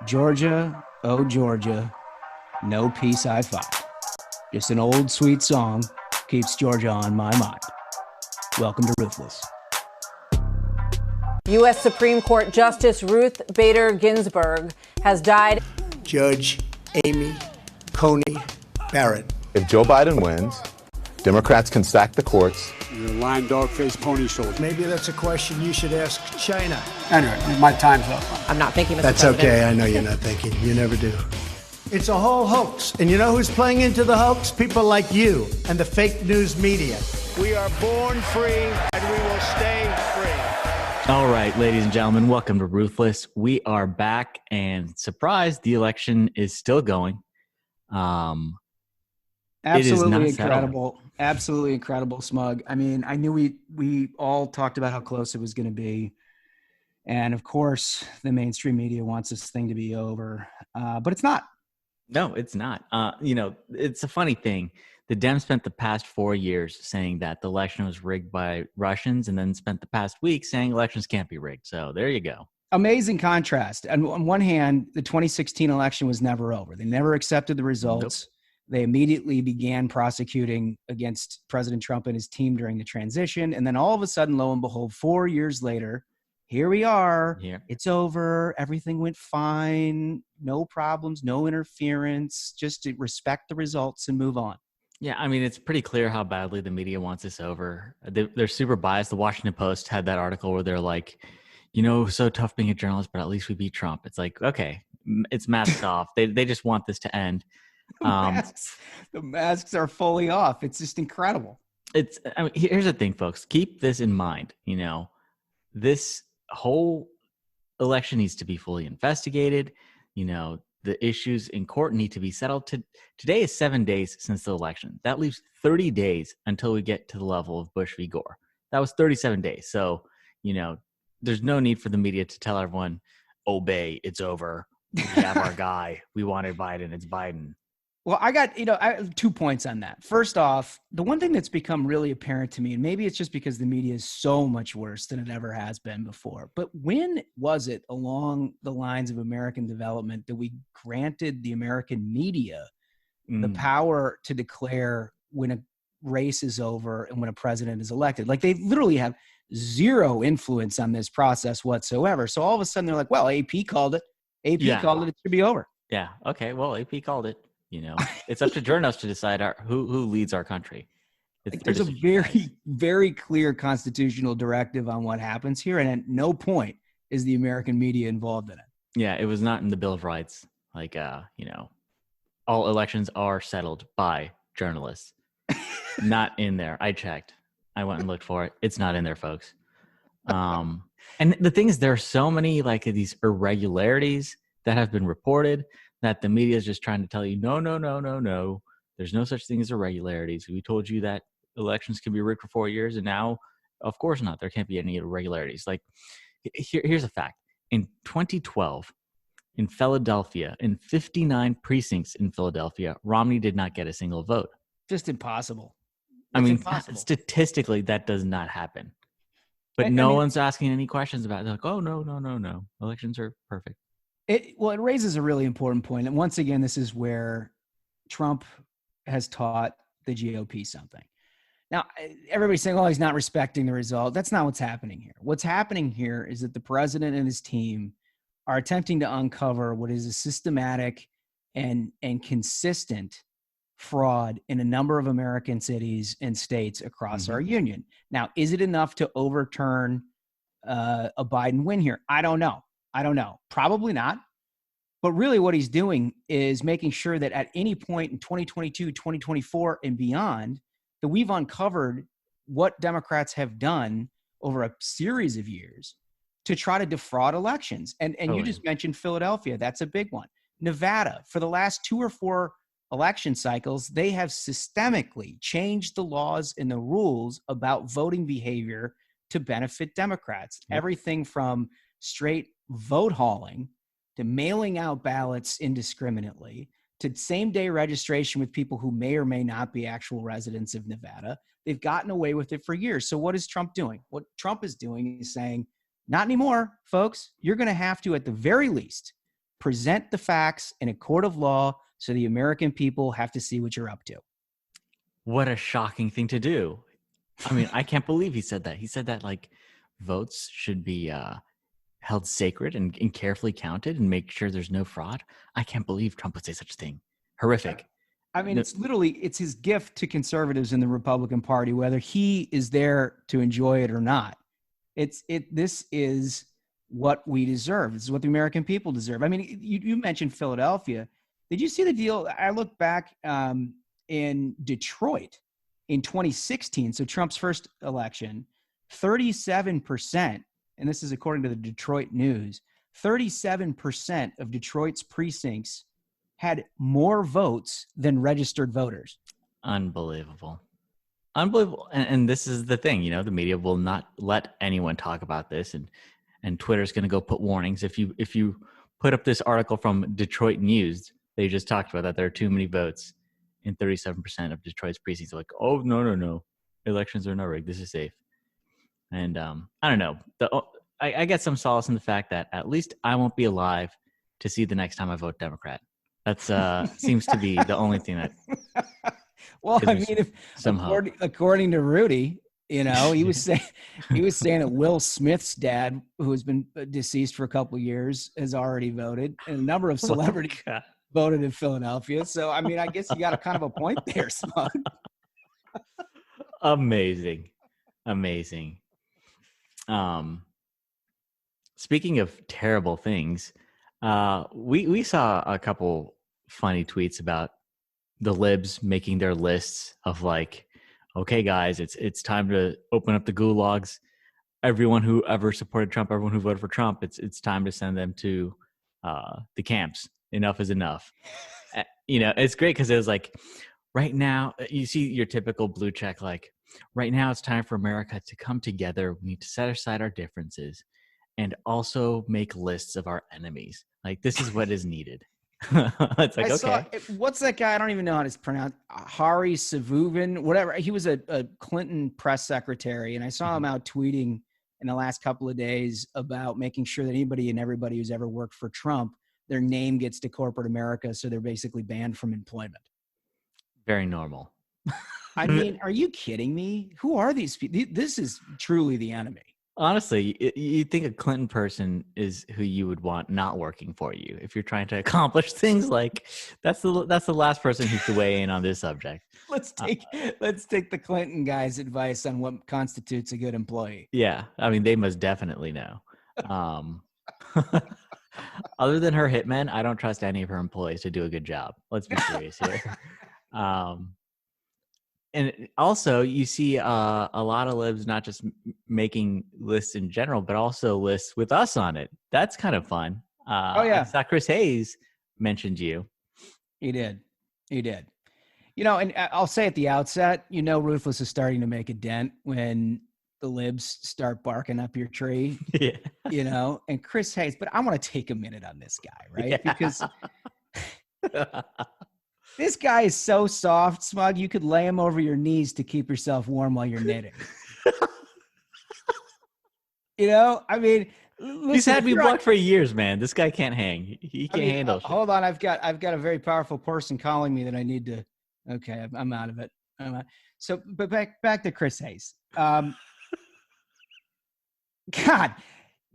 Georgia, oh Georgia, no peace I find. Just an old sweet song keeps Georgia on my mind. Welcome to Ruthless. U.S. Supreme Court Justice Ruth Bader Ginsburg has died. Judge Amy Coney Barrett. If Joe Biden wins, Democrats can sack the courts. You're a lying dog-faced pony soldier. Maybe that's a question you should ask China. Anyway, my time's up. I'm not thinking, Mr. That's President. okay. I know you're not thinking. You never do. It's a whole hoax. And you know who's playing into the hoax? People like you and the fake news media. We are born free and we will stay free. All right, ladies and gentlemen, welcome to Ruthless. We are back, and surprise, the election is still going. Absolutely incredible. Absolutely incredible, Smug. I mean, I knew we all talked about how close it was going to be. And of course, the mainstream media wants this thing to be over, but it's not. No, it's not. It's a funny thing. The Dems spent the past 4 years saying that the election was rigged by Russians, and then spent the past week saying elections can't be rigged. So there you go. Amazing contrast. And on one hand, the 2016 election was never over. They never accepted the results. Nope. They immediately began prosecuting against President Trump and his team during the transition. And then all of a sudden, lo and behold, 4 years later, here we are. Yeah. It's over. Everything went fine. No problems, no interference. Just to respect the results and move on. Yeah, I mean, it's pretty clear how badly the media wants this over. They're super biased. The Washington Post had that article where they're like, so tough being a journalist, but at least we beat Trump. It's like, okay, it's masked off. They just want this to end. The masks are fully off. It's just incredible. Here's the thing, folks. Keep this in mind. This whole election needs to be fully investigated. The issues in court need to be settled. Today is 7 days since the election. That leaves 30 days until we get to the level of Bush v. Gore. That was 37 days. So, there's no need for the media to tell everyone, obey, it's over. We have our guy. We wanted Biden. It's Biden. Well, I have 2 points on that. First off, the one thing that's become really apparent to me, and maybe it's just because the media is so much worse than it ever has been before, but when was it along the lines of American development that we granted the American media the power to declare when a race is over and when a president is elected? Like, they literally have zero influence on this process whatsoever. So all of a sudden they're like, well, AP called it. Called it. It should be over. Yeah. Okay. Well, AP called it. It's up to journalists to decide who leads our country. There's a very, very clear constitutional directive on what happens here, and at no point is the American media involved in it. Yeah, it was not in the Bill of Rights. Like, all elections are settled by journalists. Not in there. I checked. I went and looked for it. It's not in there, folks. And the thing is, there are so many these irregularities that have been reported that the media is just trying to tell you, no. There's no such thing as irregularities. We told you that elections can be rigged for 4 years, and now, of course not. There can't be any irregularities. Here's a fact. In 2012, in Philadelphia, in 59 precincts in Philadelphia, Romney did not get a single vote. Just impossible. Impossible. Statistically, that does not happen. But no one's asking any questions about it. They're like, oh, no. Elections are perfect. It raises a really important point. And once again, this is where Trump has taught the GOP something. Now, everybody's saying, oh, he's not respecting the result. That's not what's happening here. What's happening here is that the president and his team are attempting to uncover what is a systematic and consistent fraud in a number of American cities and states across our union. Now, is it enough to overturn a Biden win here? I don't know. Probably not. But really what he's doing is making sure that at any point in 2022, 2024, and beyond, that we've uncovered what Democrats have done over a series of years to try to defraud elections. And you just mentioned Philadelphia. That's a big one. Nevada, for the last 2 or 4 election cycles, they have systemically changed the laws and the rules about voting behavior to benefit Democrats. Yep. Everything from straight vote hauling to mailing out ballots indiscriminately to same-day registration with people who may or may not be actual residents of Nevada. They've gotten away with it for years. So what is Trump doing? What Trump is doing is saying, not anymore, folks. You're going to have to, at the very least, present the facts in a court of law so the American people have to see what you're up to. What a shocking thing to do. I mean, I can't believe he said that. He said that like votes should be held sacred and carefully counted and make sure there's no fraud. I can't believe Trump would say such a thing. Horrific. I mean, it's his gift to conservatives in the Republican Party, whether he is there to enjoy it or not. This is what we deserve. This is what the American people deserve. I mean, you mentioned Philadelphia. Did you see the deal? I looked back in Detroit in 2016, so Trump's first election, 37%, and this is according to the Detroit News, 37% of Detroit's precincts had more votes than registered voters. Unbelievable. Unbelievable. And this is the thing, the media will not let anyone talk about this. And Twitter's going to go put warnings. If you put up this article from Detroit News, they just talked about that there are too many votes in 37% of Detroit's precincts. They're like, oh, no. Elections are not rigged. This is safe. And I don't know. I get some solace in the fact that at least I won't be alive to see the next time I vote Democrat. That's seems to be the only thing that. Well, I mean, if according to Rudy, he was saying that Will Smith's dad, who has been deceased for a couple of years, has already voted, and a number of celebrities voted in Philadelphia. So, I mean, I guess you got a kind of a point there, Smug. Amazing. Speaking of terrible things, we saw a couple funny tweets about the Libs making their lists of like, okay, guys, it's time to open up the gulags. Everyone who ever supported Trump, everyone who voted for Trump, it's time to send them to the camps. Enough is enough. It's great because it was like, right now, you see your typical blue check, like, right now it's time for America to come together. We need to set aside our differences and also make lists of our enemies. Like, this is what is needed. It's like, okay. What's that guy? I don't even know how to pronounce. Hari Savuvin, whatever. He was a Clinton press secretary, and I saw him out tweeting in the last couple of days about making sure that anybody and everybody who's ever worked for Trump, their name gets to corporate America, so they're basically banned from employment. Very normal. I mean, are you kidding me? Who are these people? This is truly the enemy. Honestly, you think a Clinton person is who you would want not working for you if you're trying to accomplish things like that's the last person who should weigh in on this subject. Let's take the Clinton guy's advice on what constitutes a good employee. Yeah, I mean, they must definitely know. Other than her hitmen, I don't trust any of her employees to do a good job. Let's be serious here. And also, you see a lot of libs not just making lists in general, but also lists with us on it. That's kind of fun. I saw Chris Hayes mentioned you. He did. And I'll say at the outset, Ruthless is starting to make a dent when the libs start barking up your tree. Yeah. And Chris Hayes, but I want to take a minute on this guy, right? Yeah. Because this guy is so soft, Smug, you could lay him over your knees to keep yourself warm while you're knitting. I mean, listen, he's had me blocked for years, man. This guy can't hang. He can't handle shit. Hold on, I've got a very powerful person calling me that I need to. Okay, I'm out of it. So, but back to Chris Hayes. God,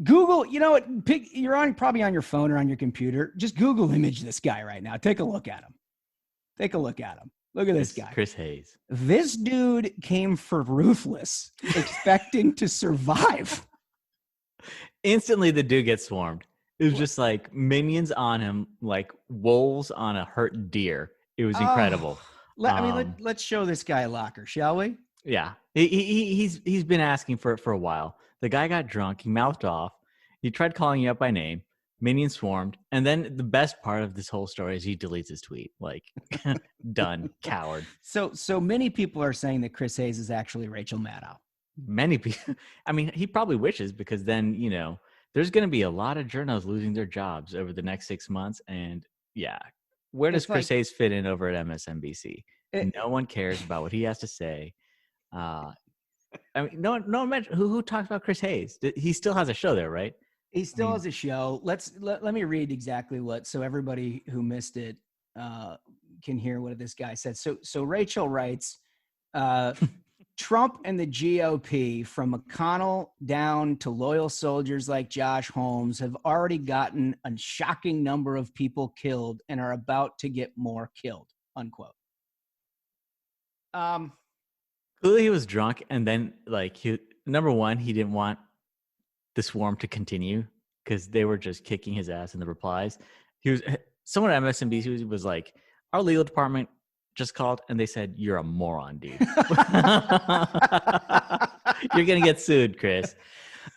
Google. You know what? You're probably on your phone or on your computer. Just Google image this guy right now. Take a look at him. Look at this guy. Chris Hayes. This dude came for Ruthless, expecting to survive. Instantly, the dude gets swarmed. It was just like minions on him, like wolves on a hurt deer. It was incredible. Let's show this guy a locker, shall we? Yeah, he's been asking for it for a while. The guy got drunk. He mouthed off. He tried calling you up by name. Minions swarmed. And then the best part of this whole story is he deletes his tweet. Like, done, coward. So many people are saying that Chris Hayes is actually Rachel Maddow. Many people. I mean, he probably wishes, because then, there's going to be a lot of journalists losing their jobs over the next 6 months. And yeah, where does Chris Hayes fit in over at MSNBC? No one cares about what he has to say. I mean, no one mentioned who talks about Chris Hayes. He still has a show there, right? He still has a show. Let me read exactly what, so everybody who missed it can hear what this guy said. So Rachel writes, Trump and the GOP, from McConnell down to loyal soldiers like Josh Holmes, have already gotten a shocking number of people killed and are about to get more killed, unquote. Clearly he was drunk, and then number one, he didn't want the swarm to continue because they were just kicking his ass in the replies. Someone at MSNBC was like, our legal department just called and they said, you're a moron, dude. You're gonna get sued, Chris.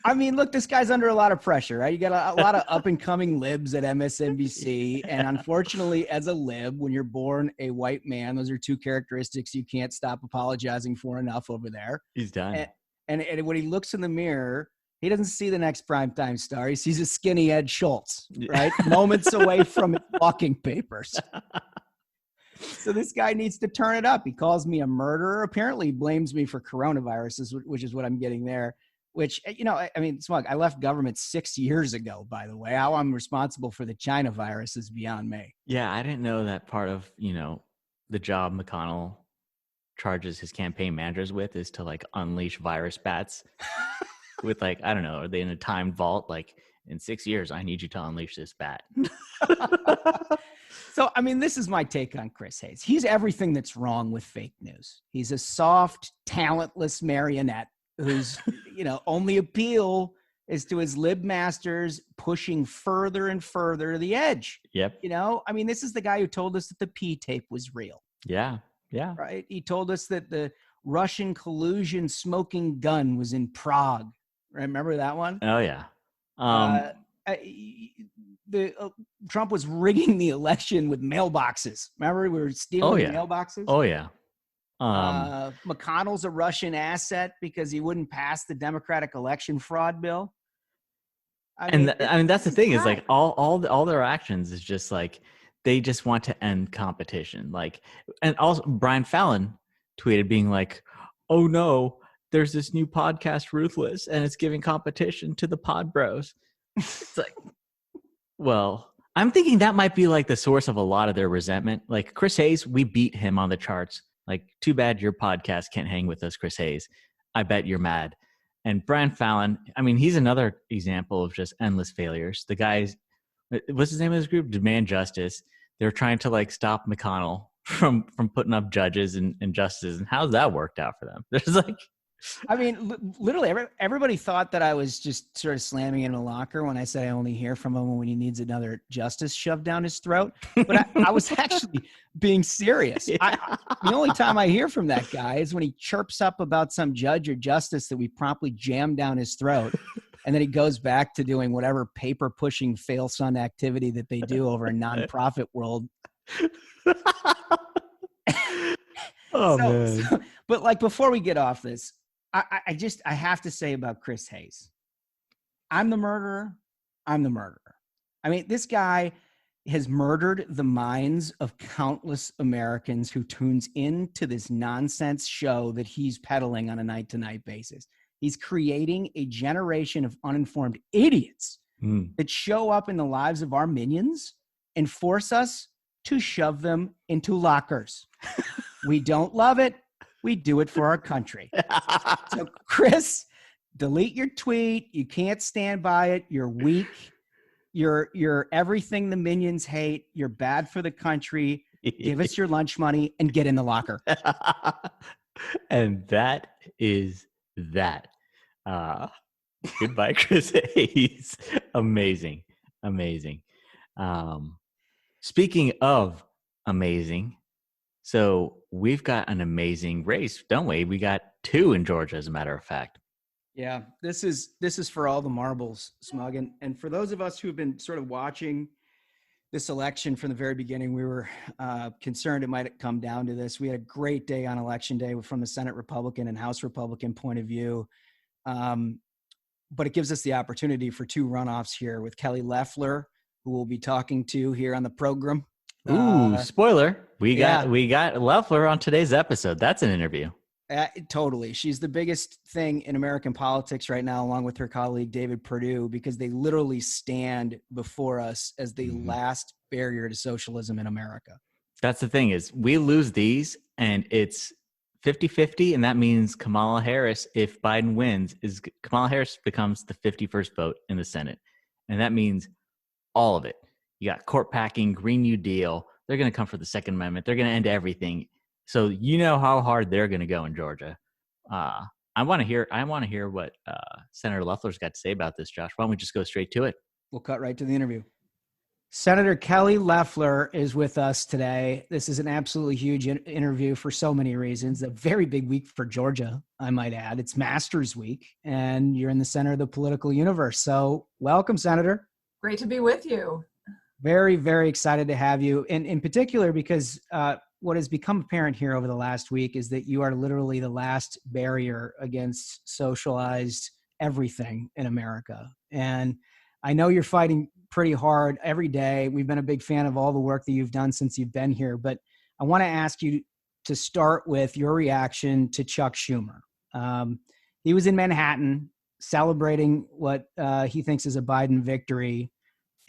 I mean, look, this guy's under a lot of pressure, right? You got a lot of up and coming libs at MSNBC. And unfortunately, as a lib, when you're born a white man, those are two characteristics you can't stop apologizing for enough over there. He's done. And when he looks in the mirror, he doesn't see the next primetime star. He sees a skinny Ed Schultz, right? Moments away from his walking papers. So this guy needs to turn it up. He calls me a murderer. Apparently he blames me for coronaviruses, which is what I'm getting there. Which, I mean, Smug, I left government 6 years ago, by the way. How I'm responsible for the China virus is beyond me. Yeah, I didn't know that part of, the job McConnell charges his campaign managers with is to unleash virus bats with I don't know, are they in a timed vault? In 6 years, I need you to unleash this bat. So, I mean, this is my take on Chris Hayes. He's everything that's wrong with fake news. He's a soft, talentless marionette whose, only appeal is to his lib masters pushing further and further to the edge. Yep. I mean, this is the guy who told us that the P tape was real. Yeah. Yeah. Right. He told us that the Russian collusion smoking gun was in Prague. Remember that one? Oh, yeah. Trump was rigging the election with mailboxes. Remember, we were stealing mailboxes? Oh, yeah. McConnell's a Russian asset because he wouldn't pass the Democratic election fraud bill. I mean, that's the thing is all their actions is just they just want to end competition. And also Brian Fallon tweeted being oh no, there's this new podcast, Ruthless, and it's giving competition to the pod bros. It's well, I'm thinking that might be the source of a lot of their resentment. Chris Hayes, we beat him on the charts. Too bad your podcast can't hang with us, Chris Hayes. I bet you're mad. And Brian Fallon, I mean, he's another example of just endless failures. The guys, what's his name of this group? Demand Justice. They're trying to stop McConnell from putting up judges and justices. And how's that worked out for them? There's I mean, literally, everybody thought that I was just sort of slamming him in a locker when I said I only hear from him when he needs another justice shoved down his throat. But I was actually being serious. Yeah. The only time I hear from that guy is when he chirps up about some judge or justice that we promptly jam down his throat. And then he goes back to doing whatever paper-pushing fail-son activity that they do over a nonprofit world. Man. But before we get off this, I have to say about Chris Hayes, I'm the murderer. I'm the murderer. I mean, this guy has murdered the minds of countless Americans who tunes into this nonsense show that he's peddling on a night-to-night basis. He's creating a generation of uninformed idiots that show up in the lives of our minions and force us to shove them into lockers. We don't love it. We do it for our country. So, Chris, delete your tweet. You can't stand by it. You're weak. You're everything the minions hate. You're bad for the country. Give us your lunch money and get in the locker. And that is that. Goodbye, Chris Hayes. Amazing. Speaking of amazing, so we've got an amazing race, don't we? We got two in Georgia, as a matter of fact. Yeah, this is for all the marbles, Smug. And for those of us who have been sort of watching this election from the very beginning, we were concerned it might come down to this. We had a great day on Election Day from the Senate Republican and House Republican point of view. But it gives us the opportunity for two runoffs here with Kelly Loeffler, who we'll be talking to here on the program. Ooh, spoiler. We got Loeffler on today's episode. That's an interview. Totally. She's the biggest thing in American politics right now, along with her colleague, David Perdue, because they literally stand before us as the last barrier to socialism in America. That's the thing is we lose these and it's 50-50. And that means Kamala Harris, if Biden wins, Kamala Harris becomes the 51st vote in the Senate. And that means all of it. You got court packing, Green New Deal. They're going to come for the Second Amendment. They're going to end everything. So you know how hard they're going to go in Georgia. I want to hear what Senator Loeffler's got to say about this, Josh. Why don't we just go straight to it? We'll cut right to the interview. Senator Kelly Loeffler is with us today. This is an absolutely huge interview for so many reasons. A very big week for Georgia, I might add. It's Masters Week, and you're in the center of the political universe. So welcome, Senator. Great to be with you. Very, very excited to have you. And in particular, because what has become apparent here over the last week is that you are literally the last barrier against socialized everything in America. And I know you're fighting pretty hard every day. We've been a big fan of all the work that you've done since you've been here. But I want to ask you to start with your reaction to Chuck Schumer. He was in Manhattan celebrating what he thinks is a Biden victory.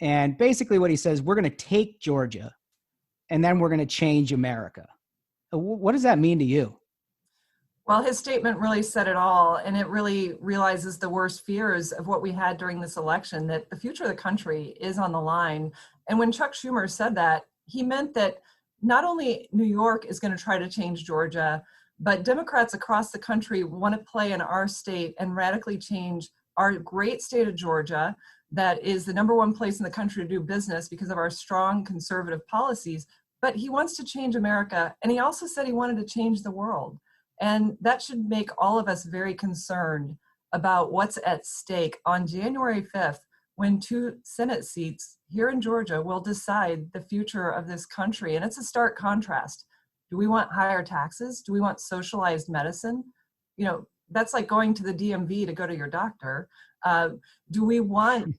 And basically what he says, we're going to take Georgia and then we're going to change America. What does that mean to you? Well, his statement really said it all, and it really realizes the worst fears of what we had during this election, that the future of the country is on the line. And when Chuck Schumer said that, he meant that not only New York is going to try to change Georgia, but Democrats across the country want to play in our state and radically change our great state of Georgia, that is the number one place in the country to do business because of our strong conservative policies. But he wants to change America, and he also said he wanted to change the world. And that should make all of us very concerned about what's at stake on January 5th, when 2 Senate seats here in Georgia will decide the future of this country. And it's a stark contrast. Do we want higher taxes? Do we want socialized medicine? You know, that's like going to the DMV to go to your doctor. Do we want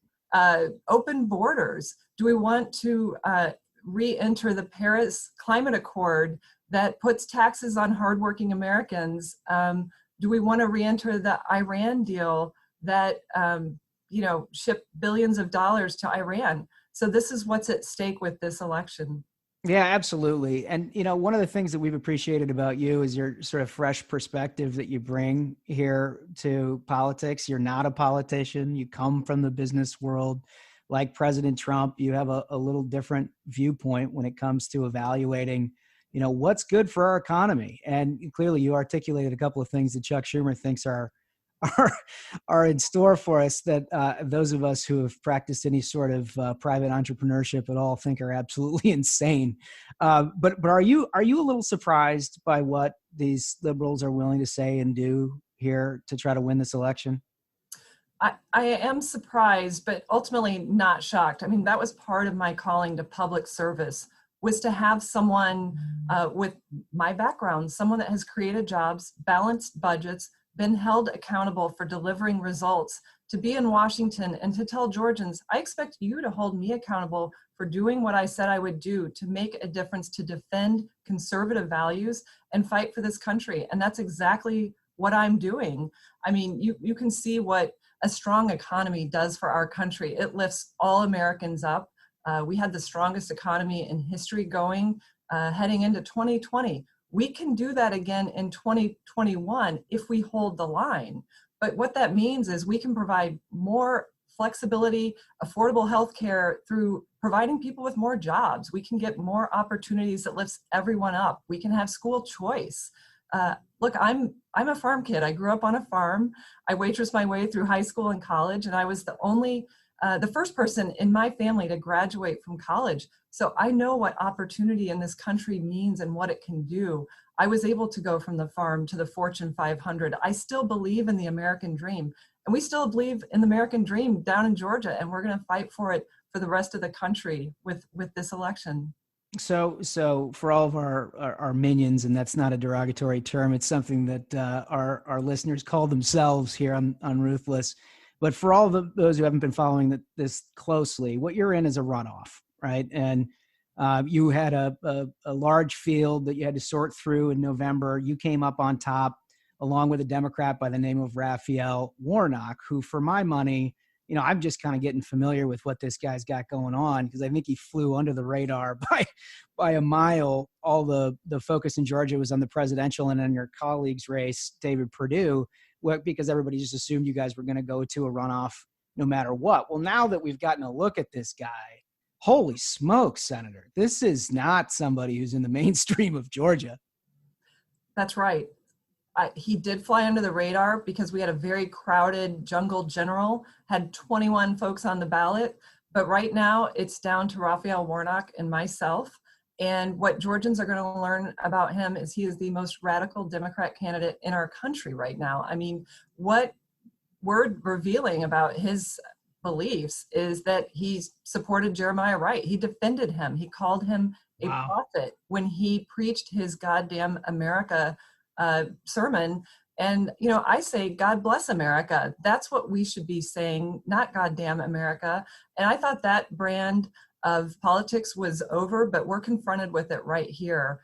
open borders? Do we want to re-enter the Paris Climate Accord that puts taxes on hardworking Americans? Do we want to re-enter the Iran deal that shipped billions of dollars to Iran? So this is what's at stake with this election. Yeah, absolutely. And, one of the things that we've appreciated about you is your sort of fresh perspective that you bring here to politics. You're not a politician. You come from the business world. Like President Trump, you have a little different viewpoint when it comes to evaluating, what's good for our economy. And clearly you articulated a couple of things that Chuck Schumer thinks are in store for us that those of us who have practiced any sort of private entrepreneurship at all think are absolutely insane. But are you a little surprised by what these liberals are willing to say and do here to try to win this election? I am surprised, but ultimately not shocked. I mean, that was part of my calling to public service, was to have someone with my background, someone that has created jobs, balanced budgets, been held accountable for delivering results, to be in Washington and to tell Georgians, I expect you to hold me accountable for doing what I said I would do to make a difference, to defend conservative values and fight for this country. And that's exactly what I'm doing. I mean, you can see what a strong economy does for our country. It lifts all Americans up. We had the strongest economy in history going heading into 2020. We can do that again in 2021 if we hold the line. But what that means is we can provide more flexibility, affordable health care through providing people with more jobs. We can get more opportunities that lifts everyone up. We can have school choice. Look, I'm a farm kid. I grew up on a farm. I waitressed my way through high school and college, and I was the first person in my family to graduate from college. So I know what opportunity in this country means and what it can do. I was able to go from the farm to the Fortune 500. I still believe in the American dream, and we still believe in the American dream down in Georgia, and we're going to fight for it for the rest of the country with this election. So for all of our minions, and that's not a derogatory term, it's something that our listeners call themselves here on Ruthless. But for all those who haven't been following this closely, what you're in is a runoff, right? And you had a large field that you had to sort through in November. You came up on top. along with a Democrat by the name of Raphael Warnock, who, for my money, I'm just kind of getting familiar with what this guy's got going on, because I think he flew under the radar by a mile. All the focus in Georgia was on the presidential and on your colleague's race, David Perdue, because everybody just assumed you guys were going to go to a runoff no matter what. Well, now that we've gotten a look at this guy, holy smokes, Senator, this is not somebody who's in the mainstream of Georgia. That's right. He did fly under the radar because we had a very crowded jungle general, had 21 folks on the ballot. But right now it's down to Raphael Warnock and myself. And what Georgians are going to learn about him is he is the most radical Democrat candidate in our country right now. I mean, what we're revealing about his beliefs is that he supported Jeremiah Wright. He defended him. He called him a prophet when he preached his goddamn America sermon. And, I say, God bless America. That's what we should be saying, not goddamn America. And I thought that brand of politics was over, but we're confronted with it right here.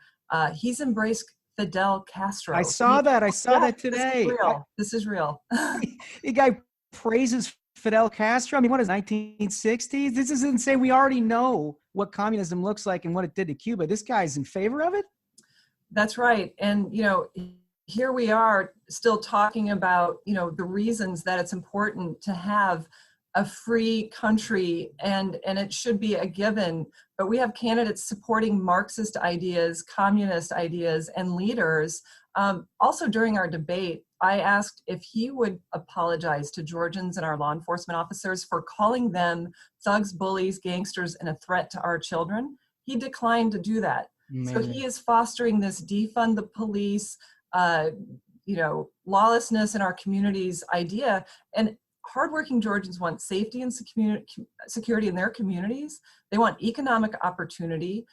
He's embraced Fidel Castro. I saw that today. This is real. The guy praises Fidel Castro. I mean, what is 1960s? This is insane. We already know what communism looks like and what it did to Cuba. This guy's in favor of it? That's right. And, here we are still talking about, the reasons that it's important to have a free country, and it should be a given. But we have candidates supporting Marxist ideas, communist ideas, and leaders. Also, during our debate, I asked if he would apologize to Georgians and our law enforcement officers for calling them thugs, bullies, gangsters, and a threat to our children. He declined to do that. So he is fostering this defund the police, lawlessness in our communities idea. And hardworking Georgians want safety and security in their communities. They want economic opportunity.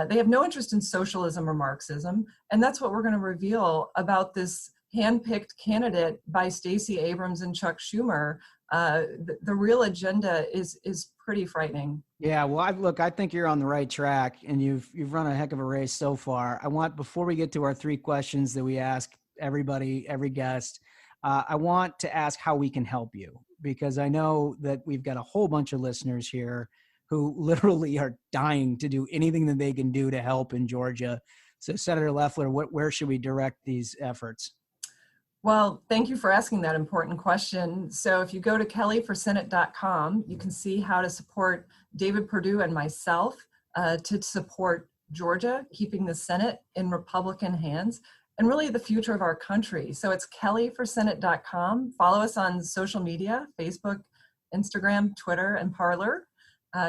They have no interest in socialism or Marxism. And that's what we're going to reveal about this handpicked candidate by Stacey Abrams and Chuck Schumer. The real agenda is pretty frightening. Yeah, well, I think you're on the right track, and you've run a heck of a race so far. Before we get to our 3 questions that we ask everybody, every guest, I want to ask how we can help you, because I know that we've got a whole bunch of listeners here who literally are dying to do anything that they can do to help in Georgia. So, Senator Loeffler, where should we direct these efforts? Well, thank you for asking that important question. So if you go to kellyforsenate.com, you can see how to support David Perdue and myself to support Georgia, keeping the Senate in Republican hands, and really the future of our country. So it's kellyforsenate.com. Follow us on social media, Facebook, Instagram, Twitter, and Parler.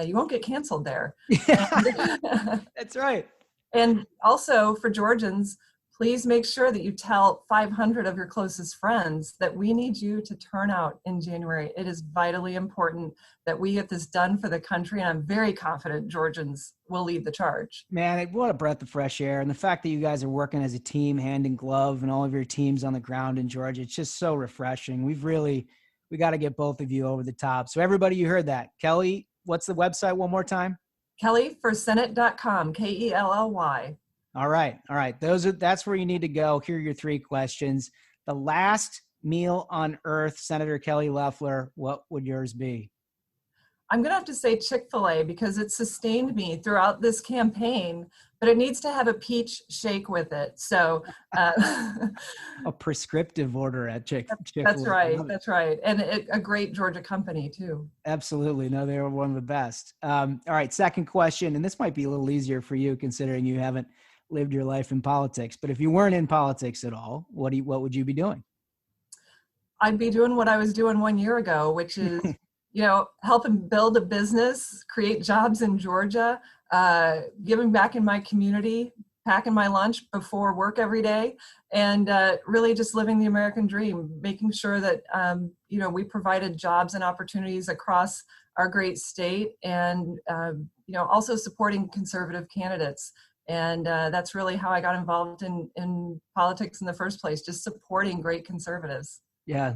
You won't get canceled there. That's right. And also for Georgians, please make sure that you tell 500 of your closest friends that we need you to turn out in January. It is vitally important that we get this done for the country, and I'm very confident Georgians will lead the charge. Man, what a breath of fresh air. And the fact that you guys are working as a team, hand in glove, and all of your teams on the ground in Georgia, it's just so refreshing. We got to get both of you over the top. So everybody, you heard that. Kelly, what's the website one more time? kellyforsenate.com, Kelly. All right. That's where you need to go. Here are your 3 questions. The last meal on earth, Senator Kelly Loeffler, what would yours be? I'm going to have to say Chick-fil-A because it sustained me throughout this campaign, but it needs to have a peach shake with it. So a prescriptive order at Chick-fil-A. That's right. And a great Georgia company too. Absolutely. No, they were one of the best. All right. Second question, and this might be a little easier for you considering you haven't lived your life in politics, but if you weren't in politics at all, what would you be doing? I'd be doing what I was doing 1 year ago, which is, helping build a business, create jobs in Georgia, giving back in my community, packing my lunch before work every day, and really just living the American dream, making sure that, we provided jobs and opportunities across our great state, and, also supporting conservative candidates. And that's really how I got involved in politics in the first place, just supporting great conservatives. Yeah,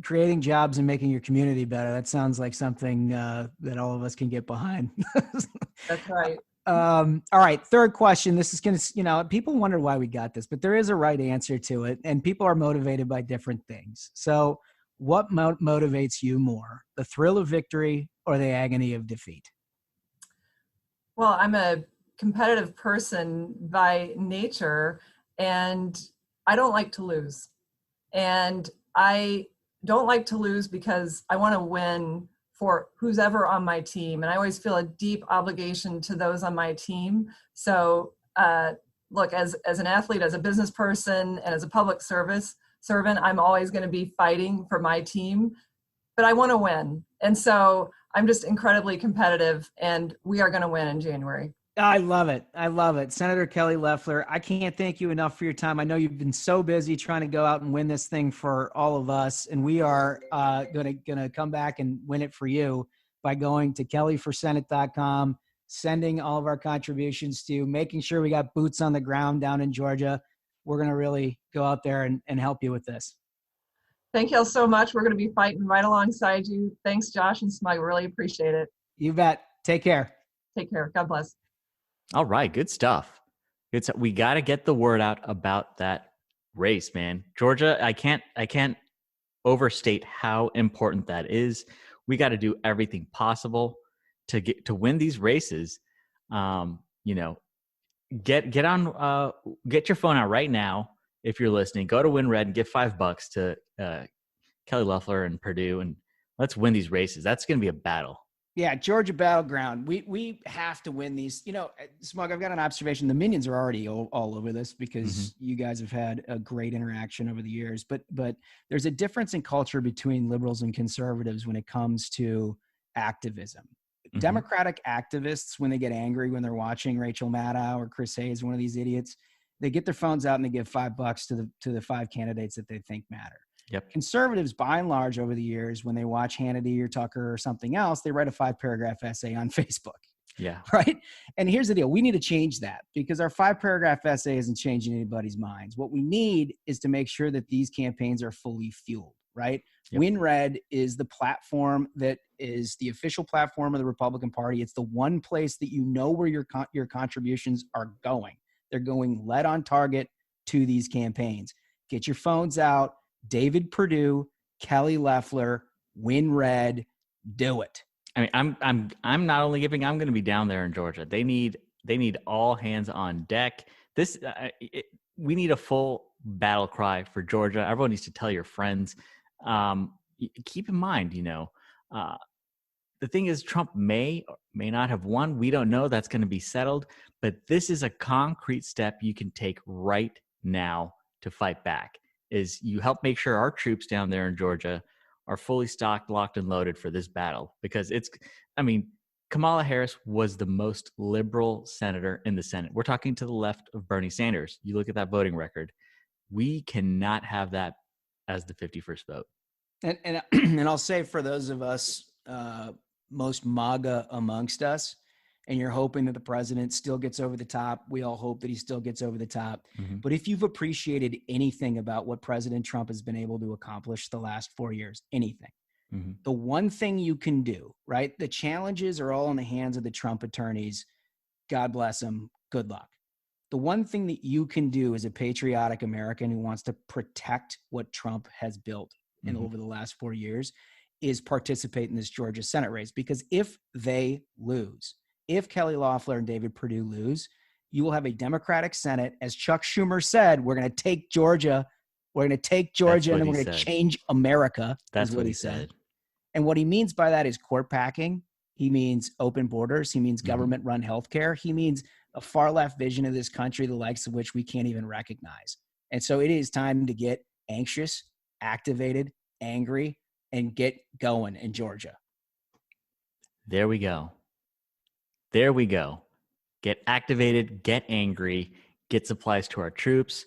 creating jobs and making your community better. That sounds like something that all of us can get behind. That's right. All right. Third question. This is going to, people wonder why we got this, but there is a right answer to it, and people are motivated by different things. So what motivates you more, the thrill of victory or the agony of defeat? Well, I'm a competitive person by nature, and I don't like to lose. And I don't like to lose because I want to win for who's ever on my team. And I always feel a deep obligation to those on my team. So look, as an athlete, as a business person, and as a public servant, I'm always going to be fighting for my team, but I want to win. And so I'm just incredibly competitive, and we are going to win in January. I love it. I love it. Senator Kelly Loeffler, I can't thank you enough for your time. I know you've been so busy trying to go out and win this thing for all of us, and we are going to come back and win it for you by going to kellyforsenate.com, sending all of our contributions to you, making sure we got boots on the ground down in Georgia. We're going to really go out there and help you with this. Thank you all so much. We're going to be fighting right alongside you. Thanks, Josh and Smug. Really appreciate it. You bet. Take care. Take care. God bless. All right, good stuff. We got to get the word out about that race, man. Georgia, I can't overstate how important that is. We got to do everything possible to win these races. Get your phone out right now if you're listening. Go to WinRed and give $5 to Kelly Loeffler and Purdue, and let's win these races. That's going to be a battle. Yeah, Georgia Battleground. We have to win these. Smug, I've got an observation. The minions are already all over this because you guys have had a great interaction over the years. But there's a difference in culture between liberals and conservatives when it comes to activism. Mm-hmm. Democratic activists, when they get angry, when they're watching Rachel Maddow or Chris Hayes, one of these idiots, they get their phones out and they give $5 to the 5 candidates that they think matter. Yep. Conservatives, by and large, over the years, when they watch Hannity or Tucker or something else, they write a 5-paragraph essay on Facebook. Yeah. Right. And here's the deal. We need to change that because our 5-paragraph essay isn't changing anybody's minds. What we need is to make sure that these campaigns are fully fueled. Right. Yep. WinRed is the platform that is the official platform of the Republican Party. It's the one place that where your contributions are going. They're going lead on target to these campaigns. Get your phones out. David Perdue, Kelly Loeffler, WinRed, do it. I mean, I'm not only giving. I'm going to be down there in Georgia. They need all hands on deck. We need a full battle cry for Georgia. Everyone needs to tell your friends. Keep in mind, the thing is, Trump may or may not have won. We don't know. That's going to be settled. But this is a concrete step you can take right now to fight back. Is you help make sure our troops down there in Georgia are fully stocked, locked, and loaded for this battle. Because Kamala Harris was the most liberal senator in the Senate. We're talking to the left of Bernie Sanders. You look at that voting record. We cannot have that as the 51st vote. And I'll say for those of us most MAGA amongst us, and you're hoping that the president still gets over the top. We all hope that he still gets over the top. Mm-hmm. But if you've appreciated anything about what President Trump has been able to accomplish the last 4 years, anything, the one thing you can do, right? The challenges are all in the hands of the Trump attorneys. God bless them. Good luck. The one thing that you can do as a patriotic American who wants to protect what Trump has built over the last 4 years is participate in this Georgia Senate race. Because if they lose, if Kelly Loeffler and David Perdue lose, you will have a Democratic Senate. As Chuck Schumer said, we're going to take Georgia. We're going to take Georgia and we're going to change America. That's what he said. And what he means by that is court packing. He means open borders. He means government-run healthcare. He means a far-left vision of this country, the likes of which we can't even recognize. And so it is time to get anxious, activated, angry, and get going in Georgia. There we go. There we go. Get activated, get angry, get supplies to our troops,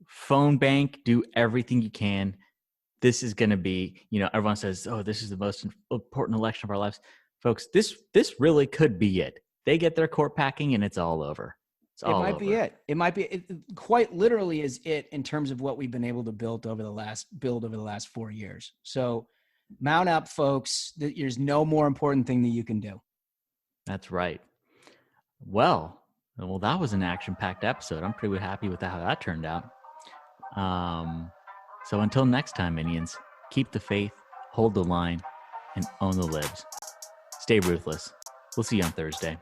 phone bank, do everything you can. This is going to be, everyone says, oh, this is the most important election of our lives. Folks, this really could be it. They get their court packing and it's all over. It might be it. It might be it quite literally is it in terms of what we've been able to build over the last 4 years. So mount up, folks. There's no more important thing that you can do. That's right. Well, that was an action-packed episode. I'm pretty happy with how that turned out. So until next time, minions, keep the faith, hold the line, and own the libs. Stay ruthless. We'll see you on Thursday.